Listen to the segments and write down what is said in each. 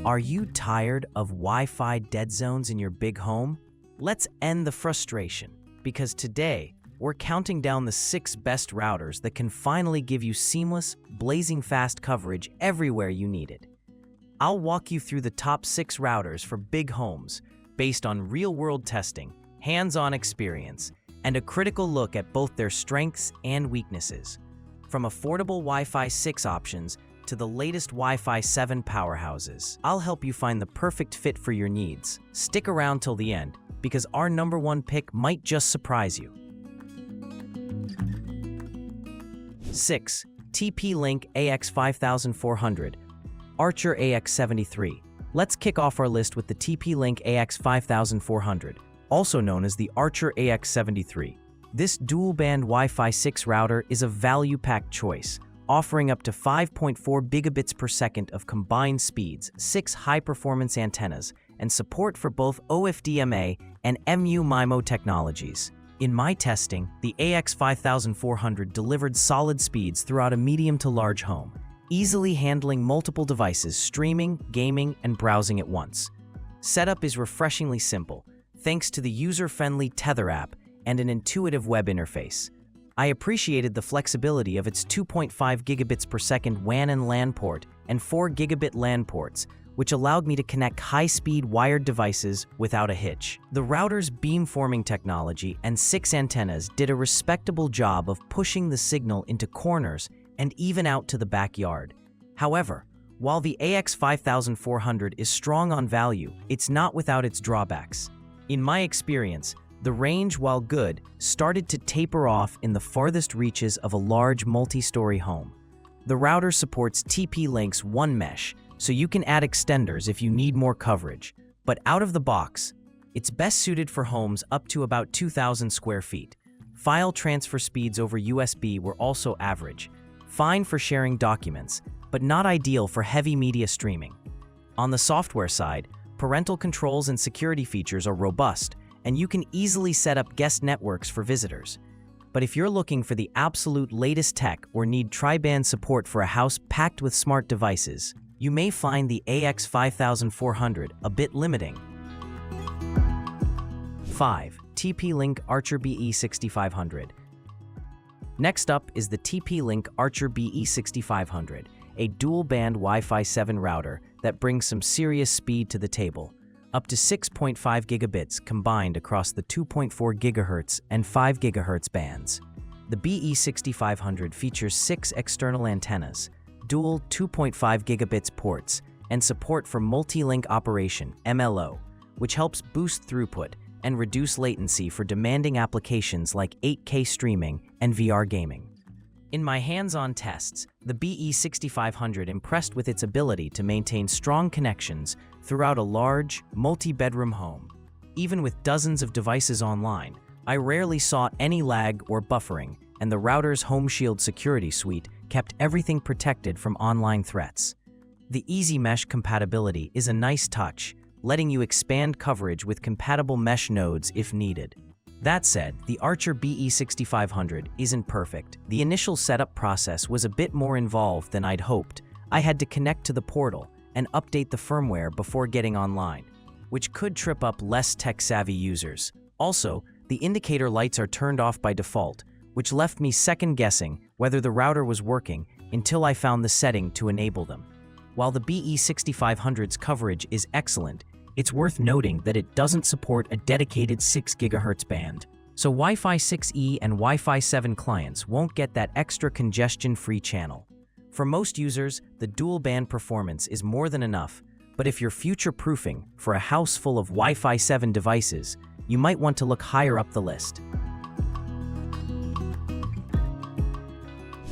Are you tired of Wi-Fi dead zones in your big home? Let's end the frustration, because today we're counting down the 6 best routers that can finally give you seamless, blazing fast coverage everywhere you need it. I'll walk you through the top 6 routers for big homes based on real-world testing, hands-on experience, and a critical look at both their strengths and weaknesses. From affordable Wi-Fi 6 options to the latest Wi-Fi 7 powerhouses, I'll help you find the perfect fit for your needs. Stick around till the end, because our #1 pick might just surprise you. 6. TP-Link AX5400 Archer AX73. Let's kick off our list with the TP-Link AX5400, also known as the Archer AX73. This dual-band Wi-Fi 6 router is a value-packed choice, offering up to 5.4 gigabits per second of combined speeds, 6 high-performance antennas, and support for both OFDMA and MU-MIMO technologies. In my testing, the AX5400 delivered solid speeds throughout a medium to large home, easily handling multiple devices streaming, gaming, and browsing at once. Setup is refreshingly simple, thanks to the user-friendly Tether app and an intuitive web interface. I appreciated the flexibility of its 2.5 gigabits per second WAN and LAN port and 4 gigabit LAN ports, which allowed me to connect high-speed wired devices without a hitch. The router's beamforming technology and 6 antennas did a respectable job of pushing the signal into corners and even out to the backyard. However, while the AX5400 is strong on value, it's not without its drawbacks. In my experience, the range, while good, started to taper off in the farthest reaches of a large multi-story home. The router supports TP-Link's One Mesh, so you can add extenders if you need more coverage. But out of the box, it's best suited for homes up to about 2,000 square feet. File transfer speeds over USB were also average, fine for sharing documents, but not ideal for heavy media streaming. On the software side, parental controls and security features are robust, and you can easily set up guest networks for visitors. But if you're looking for the absolute latest tech or need tri-band support for a house packed with smart devices, you may find the AX5400 a bit limiting. 5. TP-Link Archer BE6500. Next up is the TP-Link Archer BE6500, a dual-band Wi-Fi 7 router that brings some serious speed to the table, up to 6.5 gigabits combined across the 2.4 GHz and 5 GHz bands. The BE6500 features 6 external antennas, dual 2.5 gigabits ports, and support for multi-link operation (MLO), which helps boost throughput and reduce latency for demanding applications like 8K streaming and VR gaming. In my hands-on tests, the BE6500 impressed with its ability to maintain strong connections throughout a large, multi-bedroom home. Even with dozens of devices online, I rarely saw any lag or buffering, and the router's Home Shield security suite kept everything protected from online threats. The Easy Mesh compatibility is a nice touch, letting you expand coverage with compatible mesh nodes if needed. That said, the Archer BE6500 isn't perfect. The initial setup process was a bit more involved than I'd hoped. I had to connect to the portal and update the firmware before getting online, which could trip up less tech-savvy users. Also, the indicator lights are turned off by default, which left me second-guessing whether the router was working until I found the setting to enable them. While the BE6500's coverage is excellent, it's worth noting that it doesn't support a dedicated 6 GHz band, so Wi-Fi 6E and Wi-Fi 7 clients won't get that extra congestion-free channel. For most users, the dual-band performance is more than enough, but if you're future-proofing for a house full of Wi-Fi 7 devices, you might want to look higher up the list.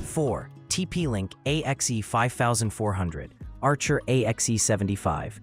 4. TP-Link AXE5400 Archer AXE75.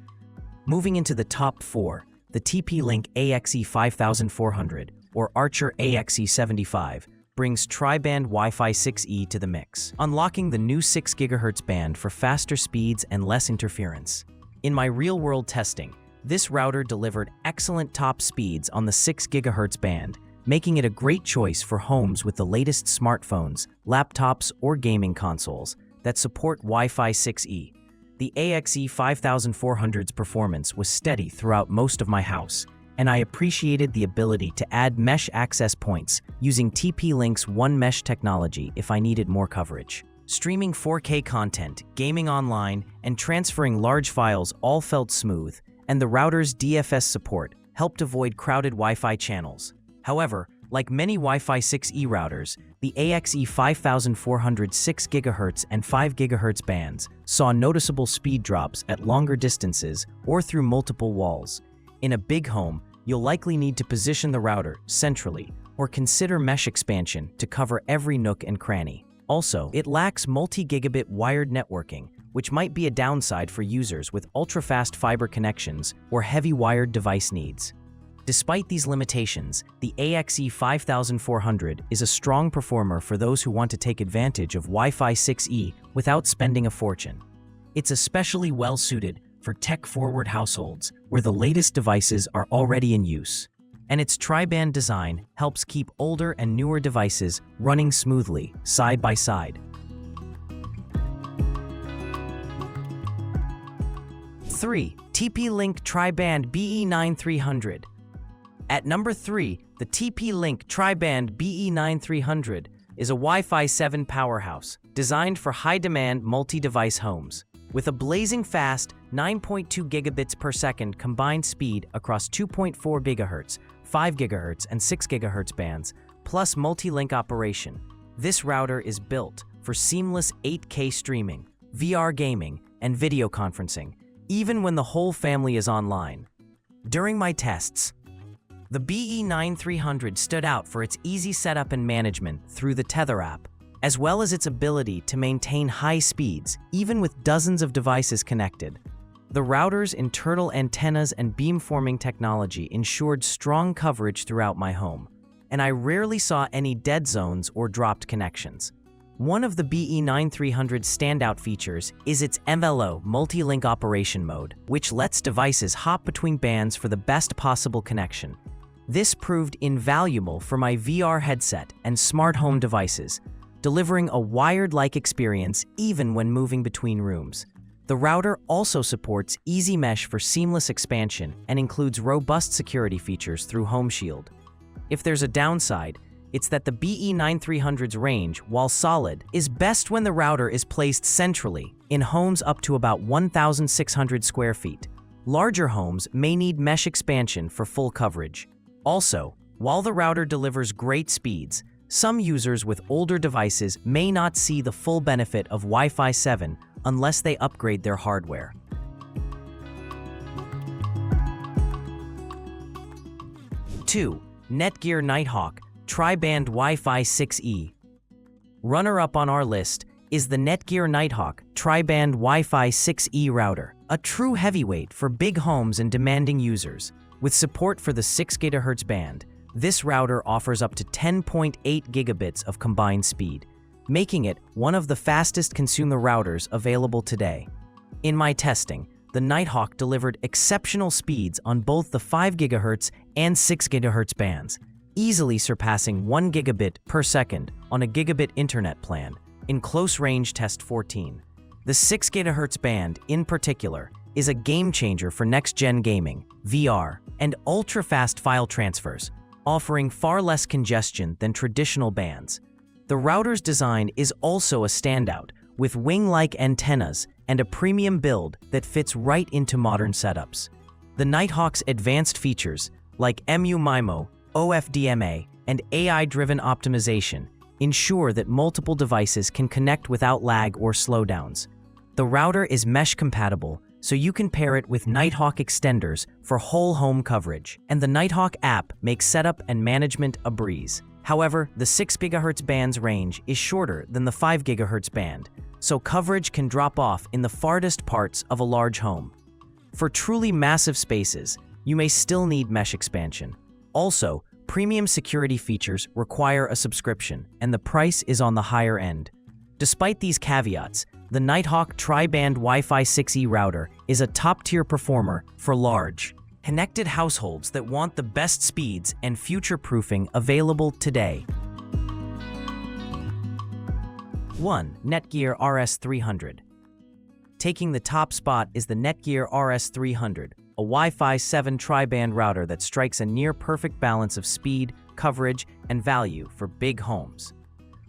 Moving into the top 4, the TP-Link AXE5400, or Archer AXE75, brings tri-band Wi-Fi 6E to the mix, unlocking the new 6 GHz band for faster speeds and less interference. In my real-world testing, this router delivered excellent top speeds on the 6 GHz band, making it a great choice for homes with the latest smartphones, laptops, or gaming consoles that support Wi-Fi 6E. the AXE 5400's performance was steady throughout most of my house, and I appreciated the ability to add mesh access points using TP-Link's One Mesh technology if I needed more coverage. Streaming 4K content, gaming online, and transferring large files all felt smooth, and the router's DFS support helped avoid crowded Wi-Fi channels. However, like many Wi-Fi 6E routers, the AXE 5400 6 GHz and 5 GHz bands saw noticeable speed drops at longer distances or through multiple walls. In a big home, you'll likely need to position the router centrally or consider mesh expansion to cover every nook and cranny. Also, it lacks multi-gigabit wired networking, which might be a downside for users with ultra-fast fiber connections or heavy wired device needs. Despite these limitations, the AXE 5400 is a strong performer for those who want to take advantage of Wi-Fi 6E without spending a fortune. It's especially well-suited for tech-forward households where the latest devices are already in use. And its tri-band design helps keep older and newer devices running smoothly, side by side. 3. TP-Link Tri-Band BE9300. At number 3, the TP-Link Tri-Band BE9300 is a Wi-Fi 7 powerhouse designed for high-demand multi-device homes. With a blazing fast 9.2 gigabits per second combined speed across 2.4 GHz, 5 GHz, and 6 GHz bands, plus multi-link operation, this router is built for seamless 8K streaming, VR gaming, and video conferencing, even when the whole family is online. During my tests, the BE9300 stood out for its easy setup and management through the Tether app, as well as its ability to maintain high speeds, even with dozens of devices connected. The router's internal antennas and beamforming technology ensured strong coverage throughout my home, and I rarely saw any dead zones or dropped connections. One of the BE9300's standout features is its MLO multi-link operation mode, which lets devices hop between bands for the best possible connection. This proved invaluable for my VR headset and smart home devices, delivering a wired-like experience even when moving between rooms. The router also supports Easy Mesh for seamless expansion and includes robust security features through Home Shield. If there's a downside, it's that the BE9300's range, while solid, is best when the router is placed centrally in homes up to about 1,600 square feet. Larger homes may need mesh expansion for full coverage. Also, while the router delivers great speeds, some users with older devices may not see the full benefit of Wi-Fi 7 unless they upgrade their hardware. 2. NETGEAR Nighthawk Tri-Band Wi-Fi 6E. Runner-up on our list is the NETGEAR Nighthawk Tri-Band Wi-Fi 6E router, a true heavyweight for big homes and demanding users. With support for the 6 GHz band, this router offers up to 10.8 gigabits of combined speed, making it one of the fastest consumer routers available today. In my testing, the Nighthawk delivered exceptional speeds on both the 5 GHz and 6 GHz bands, easily surpassing 1 gigabit per second on a gigabit internet plan in Close Range Test 14. The 6 GHz band, in particular, is a game-changer for next-gen gaming, VR, and ultra-fast file transfers, offering far less congestion than traditional bands. The router's design is also a standout, with wing-like antennas and a premium build that fits right into modern setups. The Nighthawk's advanced features, like MU-MIMO, OFDMA, and AI-driven optimization, ensure that multiple devices can connect without lag or slowdowns. The router is mesh-compatible, so you can pair it with Nighthawk extenders for whole home coverage, and the Nighthawk app makes setup and management a breeze. However, the 6 GHz band's range is shorter than the 5 GHz band, so coverage can drop off in the farthest parts of a large home. For truly massive spaces, you may still need mesh expansion. Also, premium security features require a subscription, and the price is on the higher end. Despite these caveats, the Nighthawk Tri-Band Wi-Fi 6E router is a top-tier performer for large, connected households that want the best speeds and future-proofing available today. 1. NETGEAR RS300. Taking the top spot is the NETGEAR RS300, a Wi-Fi 7 tri-band router that strikes a near-perfect balance of speed, coverage, and value for big homes.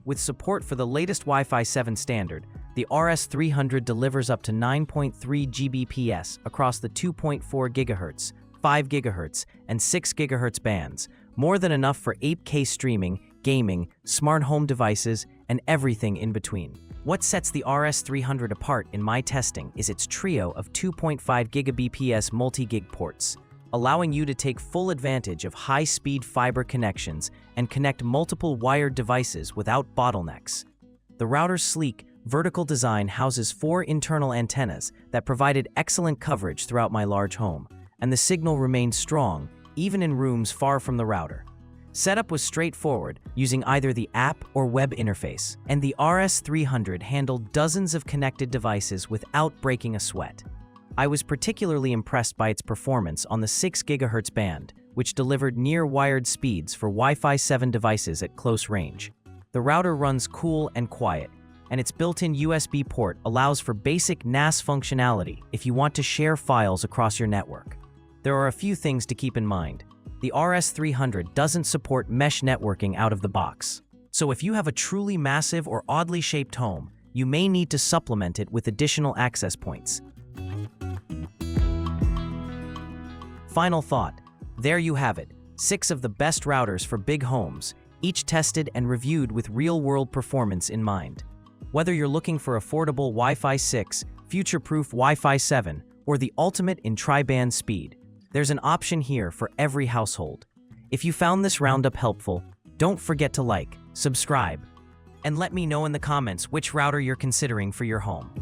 With support for the latest Wi-Fi 7 standard, the RS300 delivers up to 9.3 Gbps across the 2.4 GHz, 5 GHz, and 6 GHz bands, more than enough for 8K streaming, gaming, smart home devices, and everything in between. What sets the RS300 apart in my testing is its trio of 2.5 Gbps multi-gig ports, allowing you to take full advantage of high-speed fiber connections and connect multiple wired devices without bottlenecks. The router's sleek, vertical design houses 4 internal antennas that provided excellent coverage throughout my large home, and the signal remained strong even in rooms far from the router. Setup was straightforward, using either the app or web interface, and the RS300 handled dozens of connected devices without breaking a sweat. I was particularly impressed by its performance on the 6 GHz band, which delivered near-wired speeds for Wi-Fi 7 devices at close range. The router runs cool and quiet, and its built-in USB port allows for basic NAS functionality if you want to share files across your network. There are a few things to keep in mind. The RS300 doesn't support mesh networking out of the box. So if you have a truly massive or oddly shaped home, you may need to supplement it with additional access points. Final thought. There you have it, 6 of the best routers for big homes, each tested and reviewed with real-world performance in mind. Whether you're looking for affordable Wi-Fi 6, future-proof Wi-Fi 7, or the ultimate in tri-band speed, there's an option here for every household. If you found this roundup helpful, don't forget to like, subscribe, and let me know in the comments which router you're considering for your home.